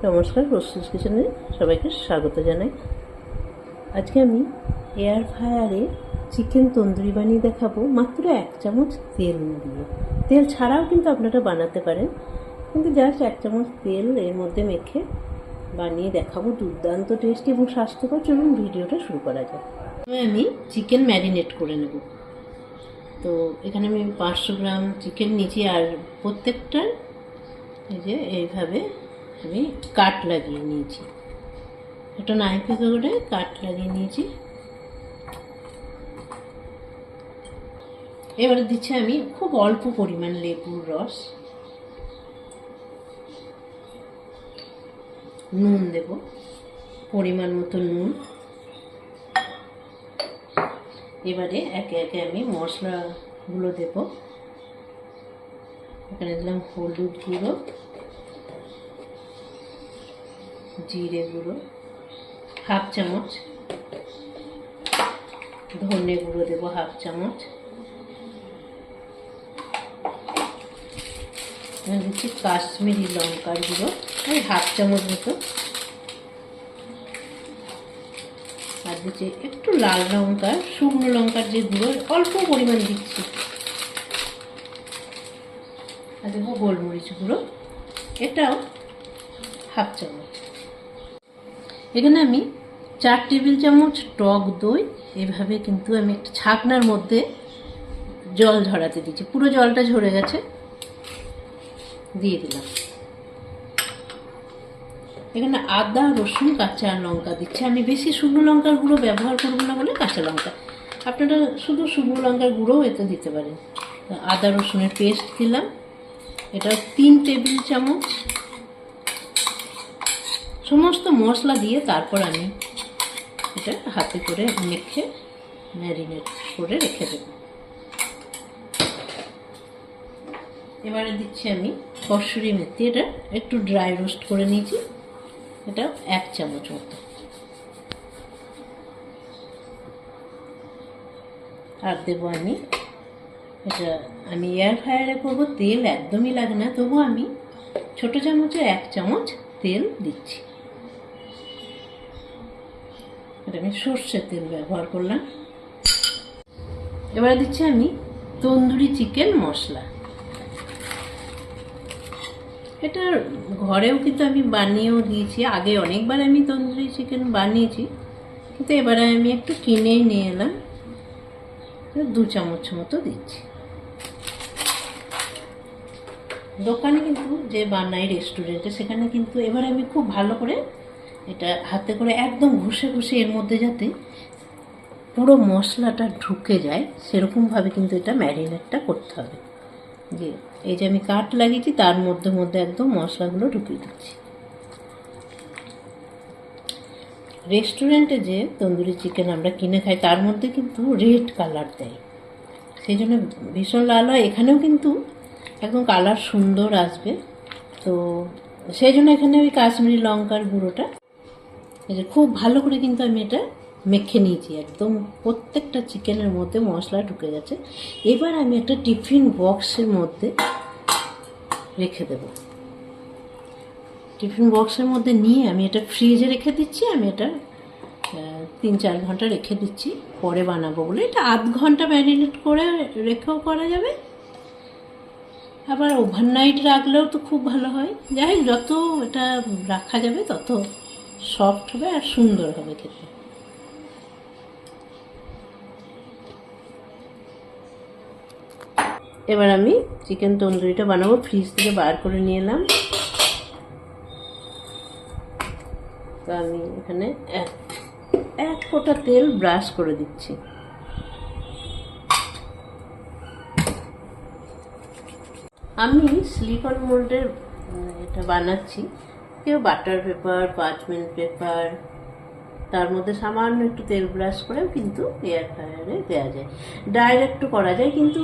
নমস্কার, প্রস্তুত কিচেনে সবাইকে স্বাগত জানাই। আজকে আমি এয়ার ফ্রায়ারে চিকেন তন্দুরি বানিয়ে দেখাবো মাত্র 1 চামচ তেল দিয়ে। তেল ছাড়াও কিন্তু আপনারা বানাতে পারেন, কিন্তু জাস্ট 1 চামচ তেল এর মধ্যে মেখে বানিয়ে দেখাবো। দুর্দান্ত টেস্টি এবং স্বাস্থ্যকর। চলুন ভিডিওটা শুরু করা যাক। আমি চিকেন ম্যারিনেট করে নেব। তো এখানে আমি 500 গ্রাম চিকেন নিয়েছি, আর প্রত্যেকটার এই যে এইভাবে আমি কাট লাগিয়ে নিয়েছি। একটা নাইফে করে কাট লাগিয়ে নিয়েছি। এবারে দিচ্ছি আমি খুব অল্প পরিমাণ লেবুর রস, নুন দেব পরিমাণ মতো নুন। এবারে একে একে আমি মশলাগুলো দেব। এখানে দিলাম হলুদ গুঁড়ো, জিরে গুঁড়ো 1/2 চামচ, ধনে গুঁড়ো দেব 1/2 চামচ, দিচ্ছি কাশ্মীরি লঙ্কার গুঁড়ো 1/2 চামচ মতো, আর দিচ্ছি একটু লাল লঙ্কার শুকনো লঙ্কার যে গুঁড়ো অল্প পরিমাণ দিচ্ছি, আর দেবো গোলমরিচ গুঁড়ো, এটাও 1/2 চামচ। এখানে আমি 4 টেবিল চামচ টক দই এভাবে কিন্তু আমি একটা ছাকনার মধ্যে জল ঝরাতে দিচ্ছি। পুরো জলটা ঝরে গেছে, দিয়ে দিলাম। এখানে আদা, রসুন, কাঁচা লঙ্কা দিচ্ছি। আমি বেশি শুকনো লঙ্কার গুঁড়ো ব্যবহার করবো না বলে কাঁচা লঙ্কা, আপনারা শুধু শুকনো লঙ্কার গুঁড়োও এতে দিতে পারেন। আদা রসুনের পেস্ট দিলাম, এটা 3 টেবিল চামচ। সমস্ত মশলা দিয়ে তারপর আমি এটা হাতে করে মেখে ম্যারিনেট করে রেখে দেব। এবারে দিচ্ছি আমি কসুরি মেথি, এটা একটু ড্রাই রোস্ট করে নিয়েছি, এটা 1 চামচ মতো। আর দেবো আমি এয়ার ফ্রায়ারে করবো, তেল একদমই লাগে না, তবু আমি ছোট চামচে 1 চামচ তেল দিচ্ছি। এটা আমি সর্ষের তেল ব্যবহার করলাম। এবারে দিচ্ছি আমি তন্দুরি চিকেন মশলা। এটা ঘরেও কিন্তু আমি বানিয়েও দিয়েছি, আগে অনেকবার আমি তন্দুরি চিকেন বানিয়েছি, কিন্তু এবারে আমি একটু কিনেই নিয়ে এলাম, 2 চামচ মতো দিচ্ছি। দোকানে কিন্তু যে বানাই রেস্টুরেন্টে, সেখানে কিন্তু এবারে আমি খুব ভালো করে এটা হাতে করে একদম ঘষে ঘষে এর মধ্যে যাতে পুরো মশলাটা ঢুকে যায় সেরকমভাবে কিন্তু এটা ম্যারিনেটটা করতে হবে। যে এই যে আমি কাট লাগিয়েছি তার মধ্যে মধ্যে একদম মশলাগুলো ঢুকিয়ে দিচ্ছি। রেস্টুরেন্টে যে তন্দুরি চিকেন আমরা কিনে খাই তার মধ্যে কিন্তু রেড কালার দেয়, সেই জন্য ভীষণ লাল হয়। এখানেও কিন্তু একদম কালার সুন্দর আসবে, তো সেই জন্য এখানে ওই কাশ্মীরি লঙ্কার গুঁড়োটা এই যে খুব ভালো করে কিন্তু আমি এটা মেখে নিয়েছি, একদম প্রত্যেকটা চিকেনের মধ্যে মশলা ঢুকে গেছে। এবার আমি একটা টিফিন বক্সের মধ্যে রেখে দেব। টিফিন বক্সের মধ্যে নিয়ে আমি এটা ফ্রিজে রেখে দিচ্ছি। আমি এটা 3-4 ঘন্টা রেখে দিচ্ছি, পরে বানাবো বলে। এটা 1/2 ঘন্টা ম্যারিনেট করে রেখেও করা যাবে, আবার ওভারনাইট রাখলেও তো খুব ভালো হয়। যাই হোক, যত এটা রাখা যাবে তত সফট হবে আর সুন্দর হবে খেতে। এবার আমি চিকেন তন্দুরিটা বানাবো। ফ্রিজ থেকে বার করে নিয়ে এলাম। তো আমি এখানে এক ফোঁটা তেল ব্রাশ করে দিচ্ছি। আমি সিলিকন মোল্ডের এটা বানাচ্ছি। কেউ বাটার পেপার, পার্চমেন্ট পেপার, তার মধ্যে সামান্য একটু তেল ব্রাশ করেও কিন্তু এয়ার ফ্রায়ারে দেওয়া যায়। ডাইরেক্টও করা যায়, কিন্তু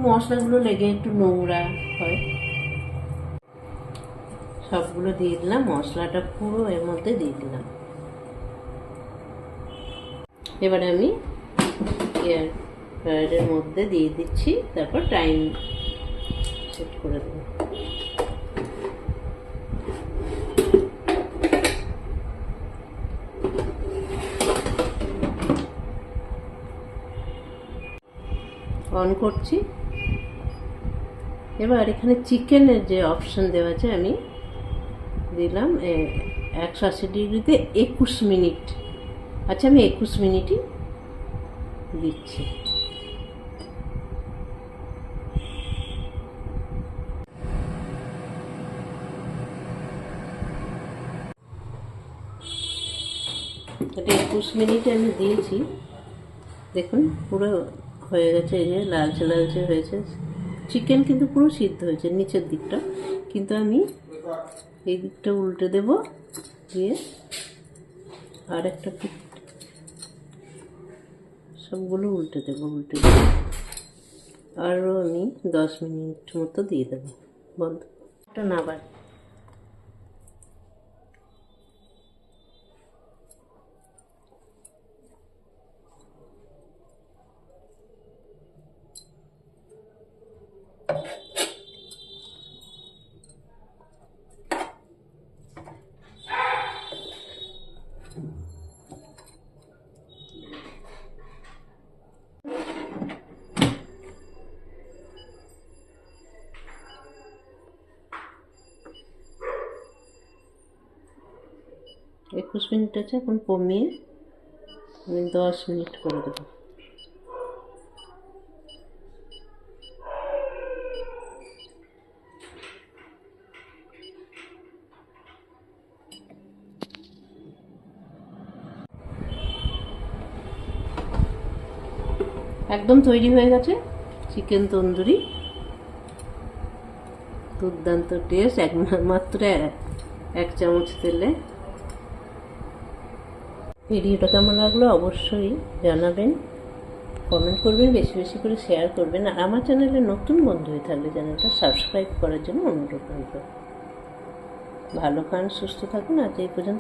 মশলাগুলো লেগে একটু নোংরা হয়। সবগুলো দিয়ে দিলাম, মশলাটা পুরো এর মধ্যে দিয়ে দিলাম। এবারে আমি এয়ার ফ্রায়ারের মধ্যে দিয়ে দিচ্ছি, তারপর টাইম সেট করে দেবো। অন করছি। এবার এখানে চিকেনের যে অপশন দেওয়া আছে আমি দিলাম 180 ডিগ্রিতে 21 মিনিট। আচ্ছা, আমি 21 মিনিটই দিচ্ছি। এটা 21 মিনিটে আমি দিয়েছি। দেখুন পুরো হয়ে গেছে, এই যে লালচে লালচে হয়েছে। চিকেন কিন্তু পুরো সিদ্ধ হয়েছে নিচের দিকটা, কিন্তু আমি এই দিকটা উল্টে দেব, দিয়ে আর একটা পিঠ সবগুলো উল্টে দেবো। আরও আমি 10 মিনিট মতো দিয়ে দেবো। বন্ধ এটা না বাড়ি। 21 মিনিট আছে, এখন কমিয়ে আমি 10 মিনিট করে দেবো। একদম তৈরি হয়ে গেছে চিকেন তন্দুরি। দুর্দান্ত টেস্ট, মাত্র 1 চামচ তেলে। ভিডিওটা কেমন লাগলো অবশ্যই জানাবেন, কমেন্ট করবেন, বেশি বেশি করে শেয়ার করবেন। আর আমার চ্যানেলে নতুন বন্ধু হয়ে থাকলে চ্যানেলটা সাবস্ক্রাইব করার জন্য অনুরোধ করব। ভালো খান, সুস্থ থাকুন। আজ এই পর্যন্ত।